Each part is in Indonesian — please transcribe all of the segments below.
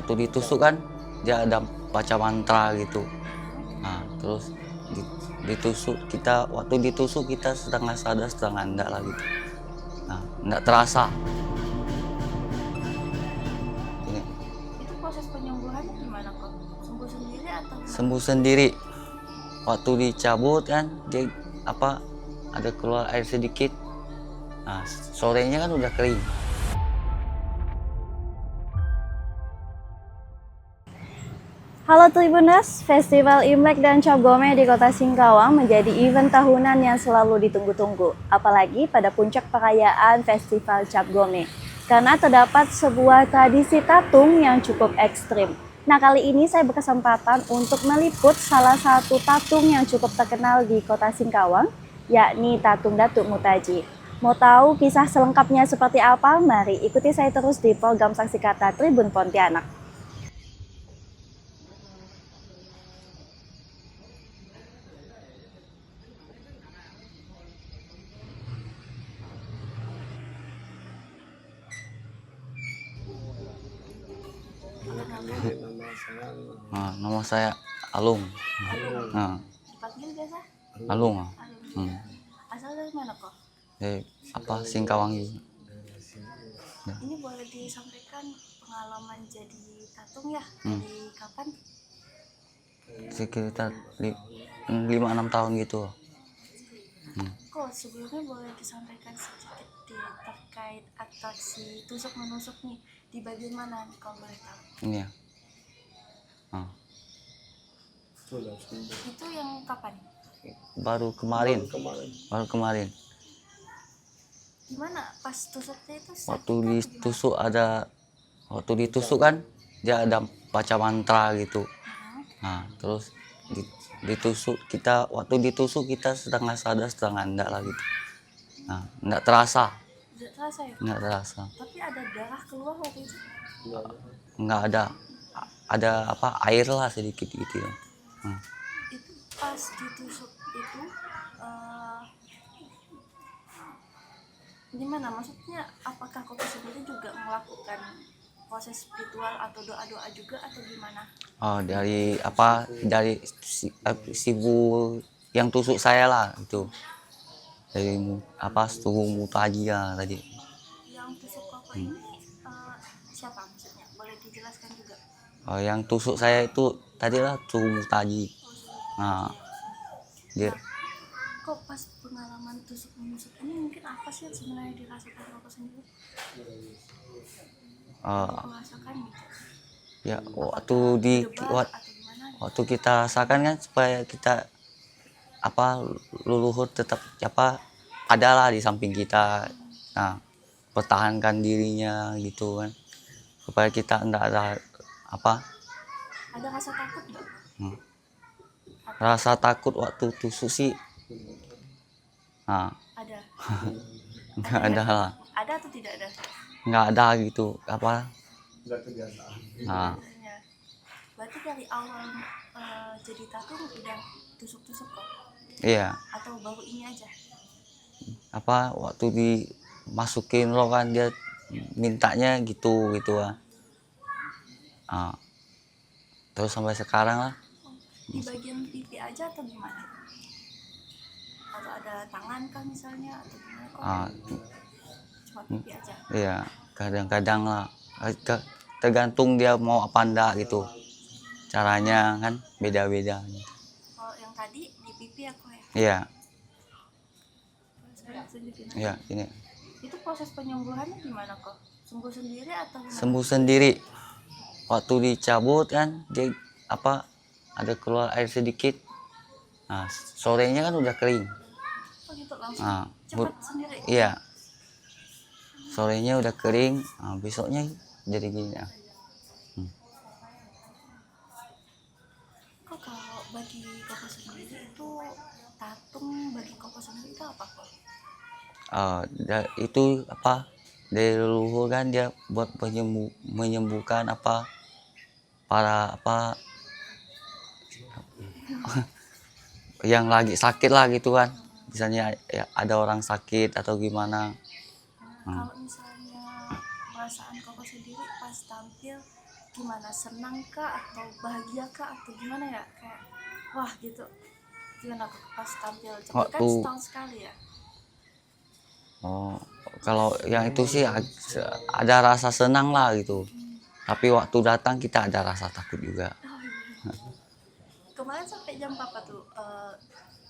waktu ditusuk kan dia ada baca mantra gitu. Nah, terus ditusuk kita, waktu ditusuk kita setengah sadar setengah enggak lah gitu. Nah, enggak terasa. Ini Itu proses penyembuhannya gimana kok? Sembuh sendiri atau gimana? sembuh sendiri. Waktu dicabut kan dia apa ada keluar air sedikit. Nah, sorenya kan udah kering. Halo Tribuners, Festival Imlek dan Cap Gome di Kota Singkawang menjadi event tahunan yang selalu ditunggu-tunggu, apalagi pada puncak perayaan Festival Cap Gome. Karena terdapat sebuah tradisi tatung yang cukup ekstrim. Nah, kali ini saya berkesempatan untuk meliput salah satu tatung yang cukup terkenal di Kota Singkawang, yakni Tatung Datuk Mutaji. Mau tahu kisah selengkapnya seperti apa? Mari ikuti saya terus di program Saksi Kata Tribun Pontianak. Nah, nama saya Alung. Nah, Dipanggil biasa? Alung. Alung. Asal dari mana kok? Apa Singkawang gitu. Ini boleh disampaikan pengalaman jadi tatung ya? Hmm. Dari kapan? Sekitar 5-6 tahun gitu. Kok sebelumnya boleh disampaikan sedikit terkait atraksi tusuk menusuk nih di bagian mana nih kalau boleh tahu? Ini ya. Nah, Itu yang kapan? baru kemarin. Gimana pas tusuknya itu sakit Waktu kan? ditusuk waktu ditusuk kan dia ada baca mantra gitu. Nah, terus ditusuk kita, waktu ditusuk kita setengah sadar setengah enggak lah gitu. Nah, enggak terasa. Tidak terasa ya? Enggak terasa. Tapi ada darah keluar waktu itu? Enggak ada apa air lah sedikit gitu ya. Itu pas ditusuk itu gimana? Maksudnya apakah kau sendiri juga melakukan proses spiritual atau doa-doa juga atau gimana? Dari si bu yang tusuk saya lah itu. Dari Tugu Mutaji ya tadi. Yang tusuk koko ini siapa maksudnya? Boleh dijelaskan juga? Yang tusuk saya itu tadi lah Tugu Mutaji. Nah, dia Kok pas pengalaman tusuk menusuk ini mungkin apa sih yang sebenarnya dirasakan koko sendiri? Merasakan gitu? ya Berdebar atau gimana? waktu kita rasakan kan supaya kita leluhur tetap adalah di samping kita. Nah, pertahankan dirinya gitu kan supaya kita enggak ada Ada rasa takut nggak? rasa takut waktu tusuk sih. Nah, Ada. enggak ada lah, Ada atau tidak ada? enggak ada gitu Nah, Ya. Berarti dari awal jadi tatung udah tusuk-tusuk kok? iya, Atau baru ini aja? waktu dimasukin lo kan dia mintanya gitu ah. Terus sampai sekarang lah. Di bagian pipi aja atau gimana? Atau ada tangan kah misalnya atau gimana kok? Cuma pipi aja? Iya, kadang-kadang lah, tergantung dia mau apa enggak gitu, caranya kan beda-beda. Kalau yang tadi di pipi aku ya? Iya, Sedikit. iya ini Itu proses penyembuhannya gimana kok? Sembuh sendiri atau gimana? sembuh sendiri. Waktu dicabut kan dia ada keluar air sedikit. Nah, sorenya kan udah kering. Oh gitu langsung Nah, cepat sendiri? iya, sorenya udah kering. Nah, besoknya jadi gini ya. Kok kalau bagi koko sendiri itu tatung bagi koko sendiri itu apa kok? Itu dari leluhur kan dia buat menyembuhkan para yang lagi sakit lah gitu kan, misalnya ya, ada orang sakit atau gimana. Kalau misalnya perasaan koko sendiri pas tampil gimana, senang kah atau bahagia kah atau gimana ya, kayak wah gitu, gimana pas tampil Cap Gome kan Waktu setahun sekali ya. oh kalau yang itu sih ada rasa senang lah gitu. Tapi waktu datang kita ada rasa takut juga. Oh, iya. Kemarin sampai jam berapa tuh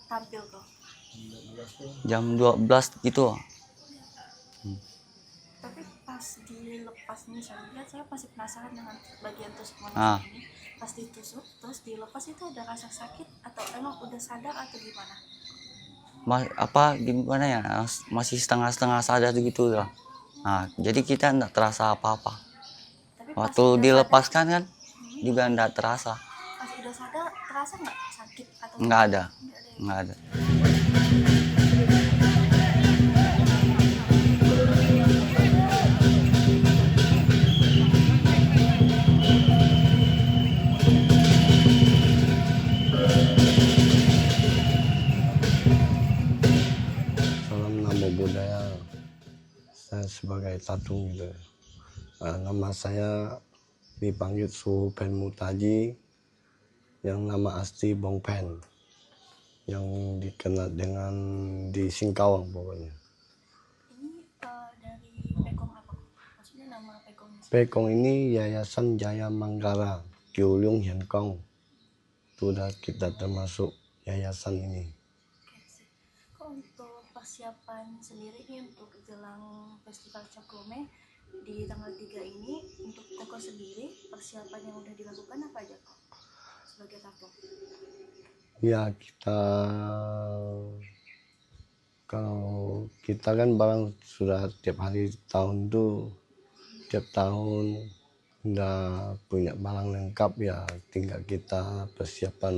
tampil tuh? Jam 12 gitu. Tapi pas dilepas nih, saya masih penasaran dengan bagian tusuk Ah. manusia ini. Pas ditusuk terus dilepas itu ada rasa sakit atau emang udah sadar atau gimana? Gimana ya, masih setengah-setengah sadar gitu lah. Nah, jadi kita enggak terasa apa-apa. Tapi pas Waktu udah dilepaskan kan sadar, juga enggak terasa. pas udah sadar terasa nggak sakit atau Enggak ada. Nggak ada ya? Enggak ada. Salam Namo Buddhaya. Saya sebagai tatung gitu. Nama saya dipanggil Su Pen Mutaji, yang nama asli Bong Pen, yang dikenal dengan di Singkawang pokoknya. Ini dari Pekong apa? Maksudnya nama Pekongnya sendiri? Pekong ini Yayasan Jaya Manggala Kyulyung Hian Kong. Itu udah kita termasuk yayasan ini. Oke sih. Kok untuk persiapan sendiri nih untuk jelang Festival Cap Gome di tanggal 3 ini, untuk Koko sendiri persiapan yang udah dilakukan apa aja kok sebagai tatung? Ya kalau kita kan barang sudah tiap hari tahun tuh, tiap tahun udah punya barang lengkap ya, tinggal kita persiapan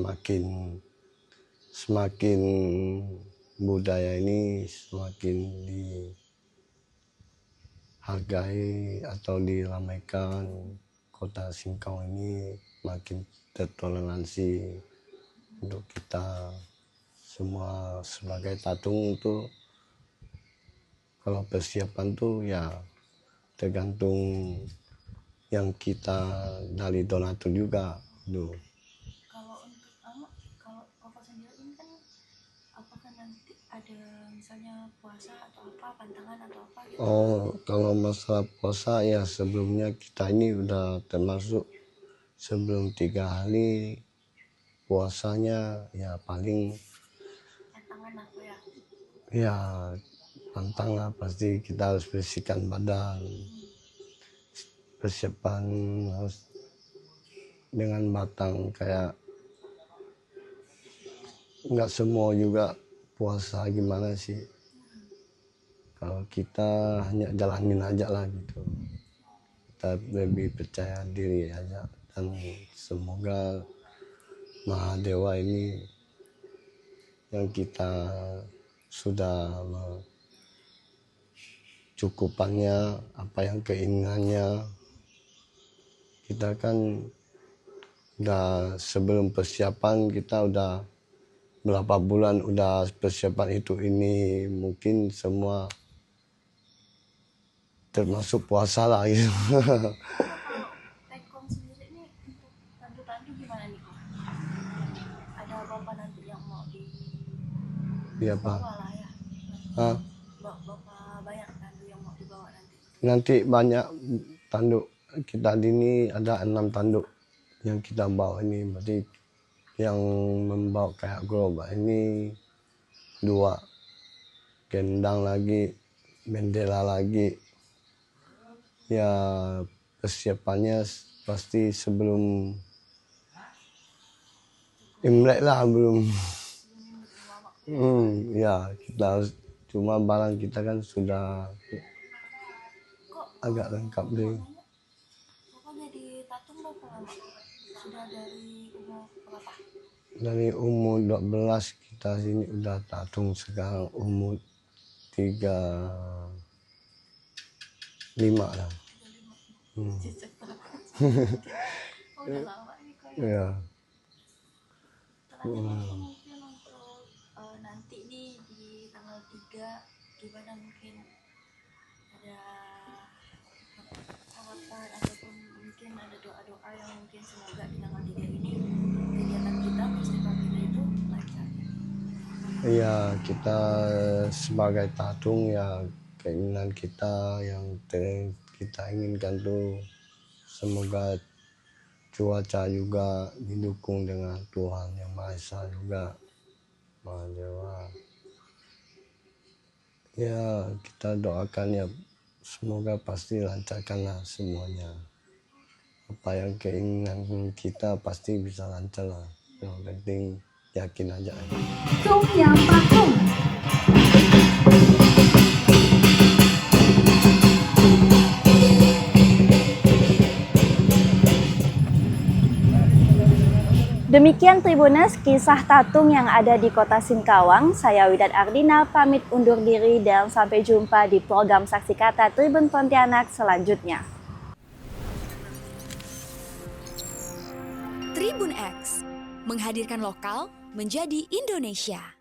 semakin budaya ini semakin dihargai atau diramaikan. Kota Singkawang ini makin tertoleransi untuk kita semua sebagai tatung tuh. Kalau persiapan tuh ya tergantung yang kita dari donatur juga tuh. Kalau untuk kalau Koko sendiri ini kan, apakah nanti ada misalnya puasa atau apa, pantangan atau apa gitu? Oh, kalau masalah puasa ya sebelumnya kita ini udah termasuk sebelum 3 hari puasanya ya paling Pantangan aku ya. ya pantang lah, pasti kita harus bersihkan badan, persiapan harus dengan matang, kayak nggak semua juga puasa gimana sih, kalau kita hanya jalanin aja lah gitu, kita lebih percaya diri aja, dan semoga Mahadewa ini yang kita sudah cukupannya apa yang keinginannya. Kita kan udah sebelum persiapan kita udah berapa bulan udah persiapan itu ini, mungkin semua termasuk puasa lah gitu. Kalau Pekong sendiri nih untuk tandu-tandu gimana nih kok? Ada berapa nanti yang mau Iya dibawa Pak. lah ya? Hah? Berapa banyak tandu yang mau dibawa nanti? Nanti banyak tanduk kita di ini, ada 6 tanduk yang kita bawa ini, berarti yang membawa kayak gerobak ini 2, gendang lagi, bendera lagi. Ya persiapannya pasti sebelum Imlek lah, belum. Ya kita harus, cuma barang kita kan sudah agak lengkap deh. Kok jadi tatung berapa lama? Sudah dari umur berapa? Dari umur 12 kita sini udah tatung, sekarang umur 35 lah. Cicak berapa? Oh, udah lama nih kok ya. Ya. Selanjutnya mungkin untuk nanti nih di tanggal 3 gimana, mungkin ada harapan ataupun mungkin ada doa-doa yang mungkin semoga di tanggal 3 ini kegiatan kita festival kita itu lancar. Iya, kita sebagai tatung ya keinginan kita yang kita inginkan tuh semoga cuaca juga didukung dengan Tuhan Yang Maha Esa juga, Maha Dewa. Ya kita doakan ya semoga pasti lancarkanlah semuanya. Apa yang keinginan kita pasti bisa lancar lah. Yang penting yakin aja. Demikian Tribuners, kisah tatung yang ada di Kota Singkawang. Saya Widat Ardina pamit undur diri dan sampai jumpa di program Saksi Kata Tribun Pontianak selanjutnya. Tribun X menghadirkan lokal menjadi Indonesia.